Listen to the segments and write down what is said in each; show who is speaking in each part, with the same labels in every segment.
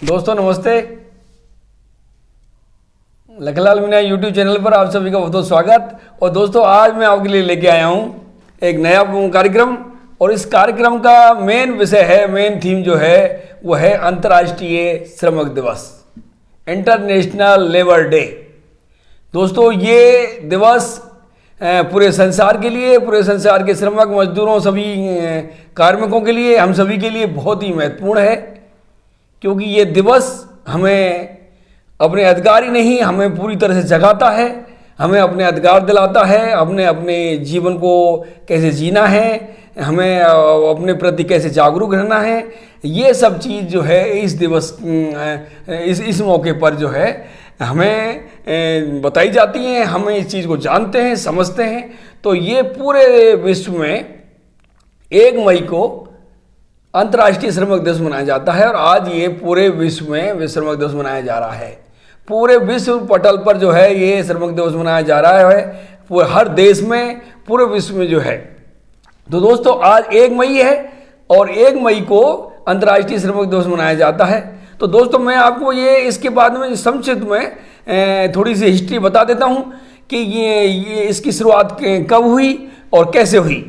Speaker 1: दोस्तों नमस्ते। Lakhanlal Meena YouTube channel पर आप सभी का बहुत बहुत स्वागत। और दोस्तों आज मैं आपके लिए लेके आया हूँ एक नया कार्यक्रम, और इस कार्यक्रम का मेन विषय है, मेन थीम जो है वो है अंतर्राष्ट्रीय श्रमिक दिवस, इंटरनेशनल लेबर डे। दोस्तों ये दिवस पूरे संसार के लिए, पूरे संसार के श्रमिक मजदूरों, सभी कार्मिकों के लिए, हम सभी के लिए बहुत ही महत्वपूर्ण है, क्योंकि ये दिवस हमें अपने अधिकार ही नहीं, हमें पूरी तरह से जगाता है, हमें अपने अधिकार दिलाता है, अपने जीवन को कैसे जीना है, हमें अपने प्रति कैसे जागरूक रहना है। ये सब चीज़ जो है इस दिवस इस मौके पर जो है हमें बताई जाती हैं, हमें इस चीज़ को जानते हैं, समझते हैं। तो ये पूरे विश्व में 1 मई को अंतर्राष्ट्रीय श्रमिक दिवस मनाया जाता है, और आज ये पूरे विश्व में श्रमिक दिवस मनाया जा रहा है। पूरे विश्व पटल पर जो है ये श्रमिक दिवस मनाया जा रहा है, पूरे हर देश में, पूरे विश्व में जो है। तो दोस्तों आज 1 मई है और 1 मई को अंतर्राष्ट्रीय श्रमिक दिवस मनाया जाता है। तो दोस्तों मैं आपको ये इसके बाद में संक्षिप्त में थोड़ी सी हिस्ट्री बता देता हूँ कि ये इसकी शुरुआत कब हुई और कैसे हुई,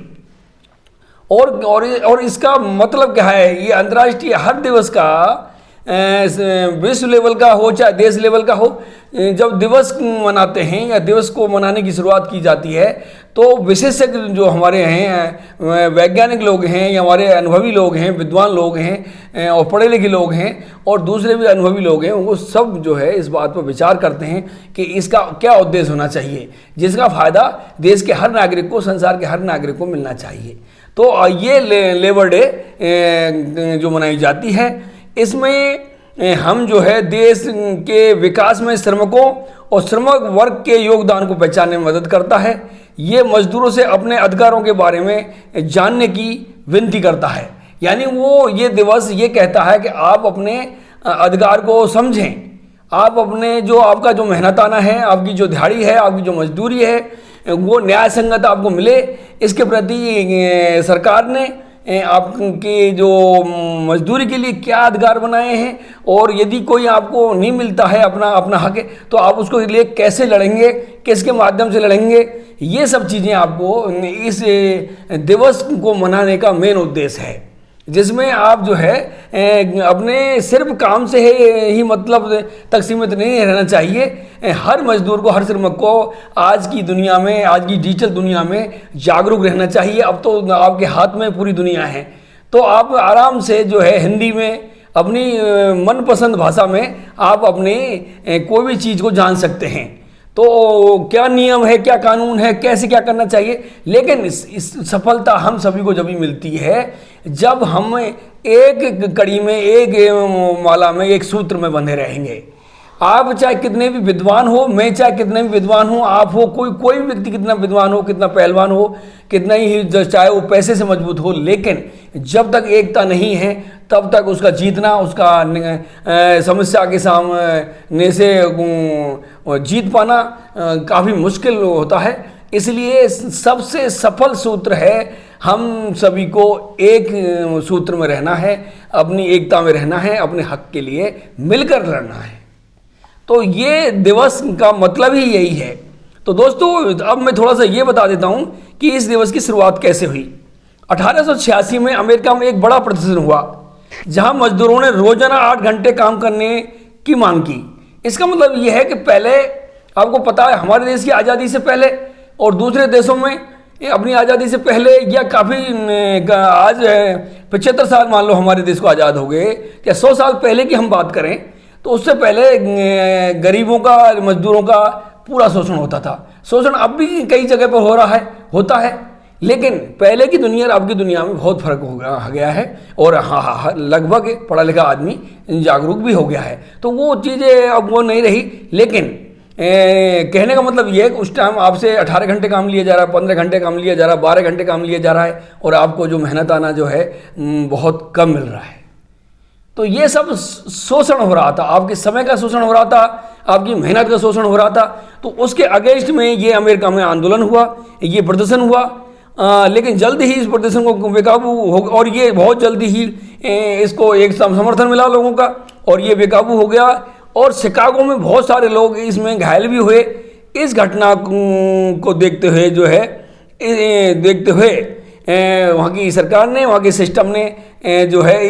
Speaker 1: और इसका मतलब क्या है। ये अंतर्राष्ट्रीय हर दिवस का, विश्व लेवल का हो चाहे देश लेवल का हो, जब दिवस मनाते हैं या दिवस को मनाने की शुरुआत की जाती है तो विशेषज्ञ जो हमारे हैं, वैज्ञानिक लोग हैं या हमारे अनुभवी लोग हैं, विद्वान लोग हैं और पढ़े लिखे लोग हैं और दूसरे भी अनुभवी लोग हैं, वो सब जो है इस बात पर विचार करते हैं कि इसका क्या उद्देश्य होना चाहिए, जिसका फ़ायदा देश के हर नागरिक को, संसार के हर नागरिक को मिलना चाहिए। तो ये लेबर डे जो मनाई जाती है, इसमें हम जो है देश के विकास में श्रमिकों और श्रमिक वर्ग के योगदान को पहचानने में मदद करता है। ये मजदूरों से अपने अधिकारों के बारे में जानने की विनती करता है। यानी वो ये दिवस ये कहता है कि आप अपने अधिकार को समझें, आप अपने जो आपका जो मेहनताना है, आपकी जो दिहाड़ी है, आपकी जो मजदूरी है, वो न्याय संगत आपको मिले। इसके प्रति सरकार ने आपके जो मजदूरी के लिए क्या अधिकार बनाए हैं, और यदि कोई आपको नहीं मिलता है अपना हक है, तो आप उसको लिए कैसे लड़ेंगे, किसके माध्यम से लड़ेंगे। ये सब चीज़ें आपको इस दिवस को मनाने का मेन उद्देश्य है, जिसमें आप जो है अपने सिर्फ काम से ही मतलब तक सीमित नहीं रहना चाहिए। हर मजदूर को, हर श्रमिक को आज की दुनिया में, आज की डिजिटल दुनिया में जागरूक रहना चाहिए। अब तो आपके हाथ में पूरी दुनिया है, तो आप आराम से जो है हिंदी में, अपनी मनपसंद भाषा में आप अपने कोई भी चीज़ को जान सकते हैं। तो क्या नियम है, क्या कानून है, कैसे क्या करना चाहिए। लेकिन इस सफलता हम सभी को जब भी मिलती है जब हम एक कड़ी में, एक माला में, एक सूत्र में बंधे रहेंगे। आप चाहे कितने भी विद्वान हो, मैं चाहे कितने भी विद्वान हो, आप हो, कोई भी व्यक्ति कितना विद्वान हो, कितना पहलवान हो, कितना ही चाहे वो पैसे से मजबूत हो, लेकिन जब तक एकता नहीं है तब तक उसका जीतना, उसका समस्या के सामने से जीत पाना काफ़ी मुश्किल होता है। इसलिए सबसे सफल सूत्र है हम सभी को एक सूत्र में रहना है, अपनी एकता में रहना है, अपने हक के लिए मिलकर लड़ना है। तो ये दिवस का मतलब ही यही है। तो दोस्तों अब मैं थोड़ा सा ये बता देता हूँ कि इस दिवस की शुरुआत कैसे हुई। 1886 में अमेरिका में एक बड़ा प्रदर्शन हुआ, जहाँ मजदूरों ने रोजाना 8 घंटे काम करने की मांग की। इसका मतलब ये है कि पहले आपको पता है हमारे देश की आज़ादी से पहले और दूसरे देशों में अपनी आज़ादी से पहले, या काफ़ी आज 75 साल मान लो हमारे देश को आज़ाद हो गए, या 100 साल पहले की हम बात करें तो उससे पहले गरीबों का, मजदूरों का पूरा शोषण होता था। शोषण अब भी कई जगह पर हो रहा है, होता है, लेकिन पहले की दुनिया और अब की दुनिया में बहुत फर्क हो गया है। और हाँ, लगभग पढ़ा लिखा आदमी जागरूक भी हो गया है, तो वो चीज़ें अब वो नहीं रही। लेकिन कहने का मतलब ये है कि उस टाइम आपसे 18 घंटे काम लिया जा रहा है, 15 घंटे काम लिया जा रहा है, 12 घंटे काम लिया जा रहा है, और आपको जो मेहनताना जो है बहुत कम मिल रहा है। तो ये सब शोषण हो रहा था, आपके समय का शोषण हो रहा था, आपकी मेहनत का शोषण हो रहा था। तो उसके अगेंस्ट में ये अमेरिका में आंदोलन हुआ, ये प्रदर्शन हुआ, लेकिन जल्द ही इस प्रदर्शन को बेकाबू हो, और ये बहुत जल्दी ही इसको एक समर्थन मिला लोगों का और ये बेकाबू हो गया। और शिकागो में बहुत सारे लोग इसमें घायल भी हुए। इस घटना को देखते हुए जो है वहाँ की सरकार ने, वहाँ के सिस्टम ने जो है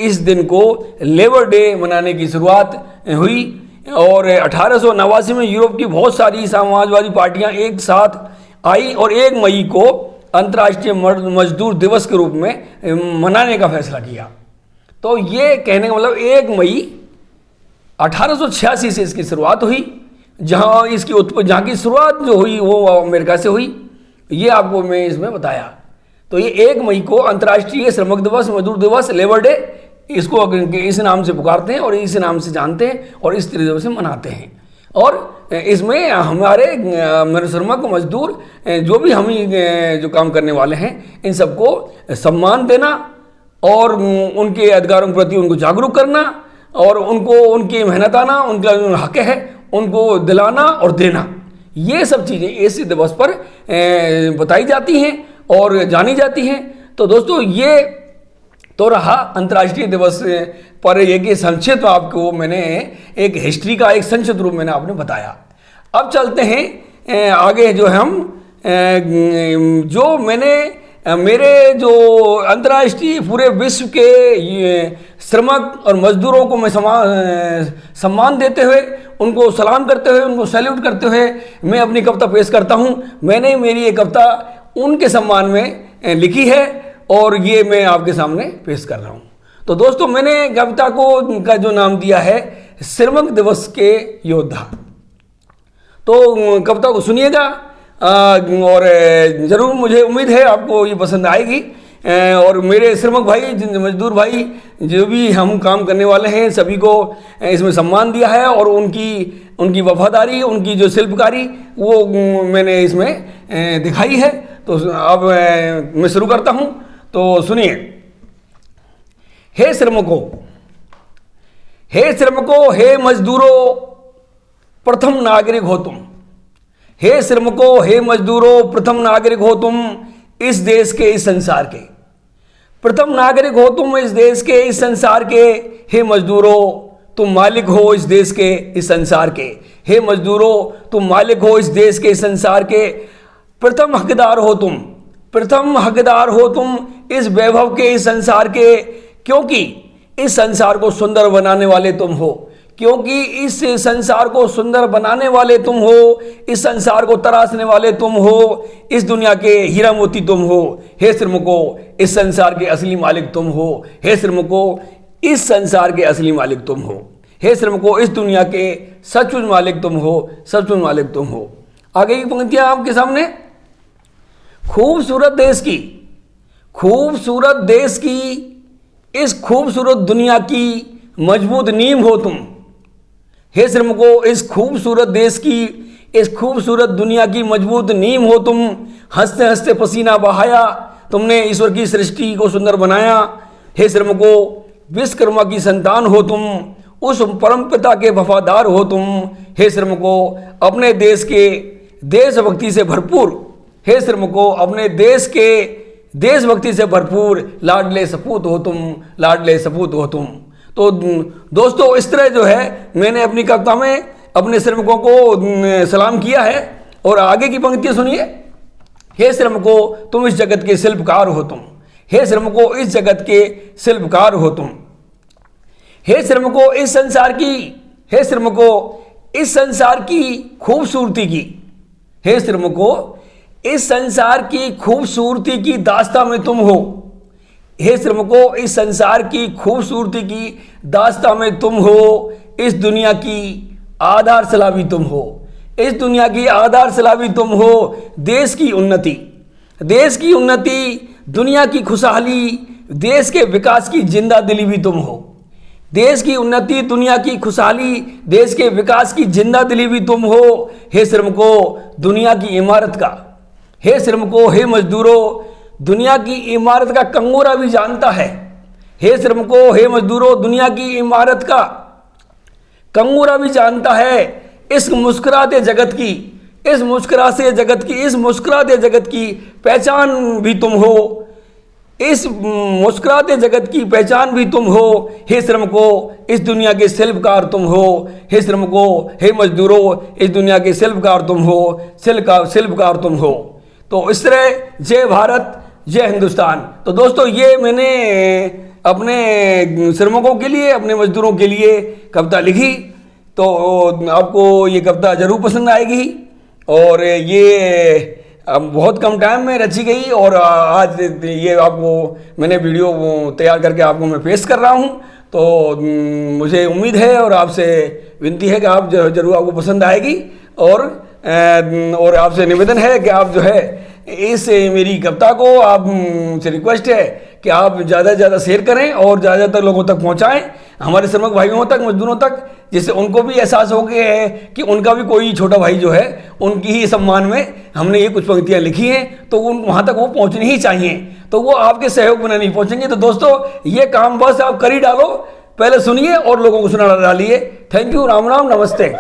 Speaker 1: इस दिन को लेबर डे मनाने की शुरुआत हुई। और 1889 में यूरोप की बहुत सारी समाजवादी पार्टियां एक साथ आई और 1 मई को अंतर्राष्ट्रीय मजदूर दिवस के रूप में मनाने का फैसला किया। तो ये कहने का मतलब 1 मई 1886 से इसकी शुरुआत हुई, जहाँ की शुरुआत जो हुई वो अमेरिका से हुई। ये आपको मैं इसमें बताया। तो ये 1 मई को अंतर्राष्ट्रीय श्रमिक दिवस, मजदूर दिवस, लेबर डे, इसको इस नाम से पुकारते हैं और इस नाम से जानते हैं और इस तरीके से मनाते हैं। और इसमें हमारे श्रमिक मजदूर जो भी हम जो काम करने वाले हैं इन सबको सम्मान देना और उनके अधिकारों के प्रति उनको जागरूक करना और उनको उनकी मेहनताना, उनका हक है उनको दिलाना और देना, ये सब चीज़ें इस दिवस पर बताई जाती हैं और जानी जाती हैं। तो दोस्तों ये तो रहा अंतर्राष्ट्रीय दिवस पर एक संक्षिप्त आपको मैंने एक हिस्ट्री का एक संक्षिप्त रूप मैंने आपने बताया। अब चलते हैं आगे जो हम जो मैंने मेरे जो अंतर्राष्ट्रीय पूरे विश्व के श्रमिक और मजदूरों को मैं सम्मान देते हुए, उनको सलाम करते हुए, उनको सैल्यूट करते हुए मैं अपनी कविता पेश करता हूँ। मैंने मेरी ये कविता उनके सम्मान में लिखी है और ये मैं आपके सामने पेश कर रहा हूँ। तो दोस्तों मैंने कविता का जो नाम दिया है श्रमिक दिवस के योद्धा। तो कविता को सुनिएगा और ज़रूर मुझे उम्मीद है आपको ये पसंद आएगी। और मेरे श्रमिक भाई, मजदूर भाई जो भी हम काम करने वाले हैं सभी को इसमें सम्मान दिया है और उनकी वफादारी, उनकी जो शिल्पकारी वो मैंने इसमें दिखाई है। तो अब मैं शुरू करता हूँ। तो सुनिए। हे श्रमिकों, हे मजदूरों, प्रथम नागरिक हो तुम। हे श्रमिकों, हे मजदूरों, प्रथम नागरिक हो तुम इस देश के, इस संसार के। प्रथम नागरिक हो तुम इस देश के, इस संसार के। हे मजदूरों, तुम मालिक हो इस देश के, इस संसार के। हे मजदूरों, तुम मालिक हो इस देश के, इस संसार के। प्रथम हकदार हो तुम, प्रथम हकदार हो तुम इस वैभव के, इस संसार के। क्योंकि इस संसार को सुंदर बनाने वाले तुम हो, क्योंकि इस संसार को सुंदर बनाने वाले तुम हो, इस संसार को तराशने वाले तुम हो, इस दुनिया के हीरा मोती तुम हो। हे श्रमिकों, इस संसार के असली मालिक तुम हो। हे श्रमिकों, इस संसार के असली मालिक तुम हो। हे श्रमिकों, इस दुनिया के सचमुच मालिक तुम हो, सचमुच मालिक तुम हो। आगे की पंक्तियां आपके सामने। खूबसूरत देश की, खूबसूरत देश की, इस खूबसूरत दुनिया की मजबूत नींव हो तुम। हे श्रमिकों, इस खूबसूरत देश की, इस खूबसूरत दुनिया की मजबूत नींव हो तुम। हंसते हंसते पसीना बहाया तुमने, ईश्वर की सृष्टि को सुंदर बनाया। हे श्रमिकों, विश्वकर्मा की संतान हो तुम, उस परमपिता के वफादार हो तुम। हे श्रमिकों, अपने देश के देशभक्ति से भरपूर, हे श्रमिकों, अपने देश के देशभक्ति से भरपूर लाडले सपूत हो तुम, लाडले सपूत हो तुम। तो दोस्तों इस तरह जो है मैंने अपनी कविता में अपने श्रमिकों को सलाम किया है। और आगे की पंक्तियां सुनिए। हे श्रमिकों, तुम इस जगत के शिल्पकार हो तुम। हे श्रमिकों, इस जगत के शिल्पकार हो तुम। हे श्रमिकों, इस संसार की, हे श्रमिकों, इस संसार की खूबसूरती की, हे श्रमिकों, इस संसार की खूबसूरती की दास्तां में तुम हो। हे श्रमिकों, इस संसार की खूबसूरती की दास्तां में तुम हो। इस दुनिया की आधारशिला भी तुम हो, इस दुनिया की आधारशिला भी तुम हो। देश की उन्नति, देश की उन्नति, दुनिया की खुशहाली, देश के विकास की जिंदा दिली भी तुम हो। देश की उन्नति, दुनिया की खुशहाली, देश के विकास की जिंदा दिली भी तुम हो। हे श्रमिकों, दुनिया की इमारत का, हे श्रमिकों, हे मजदूरों, दुनिया की इमारत का कंगोरा भी जानता है। हे श्रमिकों, हे मजदूरों, दुनिया की इमारत का कंगोरा भी जानता है। इस मुस्कुराते जगत की, इस मुस्कुराते जगत की पहचान भी तुम हो, इस मुस्कुराते जगत की पहचान भी तुम हो, हे श्रमिकों इस दुनिया के शिल्पकार तुम हो, हे श्रमिकों हे मजदूरों इस दुनिया के शिल्पकार तुम हो, शिल्पकार तुम हो। तो इस तरह जय भारत जय हिंदुस्तान। तो दोस्तों ये मैंने अपने श्रमिकों के लिए, अपने मजदूरों के लिए कविता लिखी, तो आपको ये कविता ज़रूर पसंद आएगी। और ये बहुत कम टाइम में रची गई और आज ये आपको मैंने वीडियो तैयार करके आपको मैं पेश कर रहा हूँ। तो मुझे उम्मीद है और आपसे विनती है कि आप जरूर आपको पसंद आएगी। और आपसे निवेदन है कि आप जो है इस मेरी कविता को आप से रिक्वेस्ट है कि आप ज़्यादा से ज़्यादा शेयर करें और ज़्यादातर लोगों तक पहुँचाएँ, हमारे श्रमिक भाइयों तक, मजदूरों तक, जिससे उनको भी एहसास हो गया है कि उनका भी कोई छोटा भाई जो है, उनकी ही सम्मान में हमने ये कुछ पंक्तियाँ लिखी हैं, तो उन वहाँ तक वो पहुँचनी ही चाहिए। तो वो आपके सहयोग बिना नहीं पहुँचेंगे। तो दोस्तों ये काम बस आप कर ही डालो, पहले सुनिए और लोगों को सुना डालिए। थैंक यू, राम राम, नमस्ते।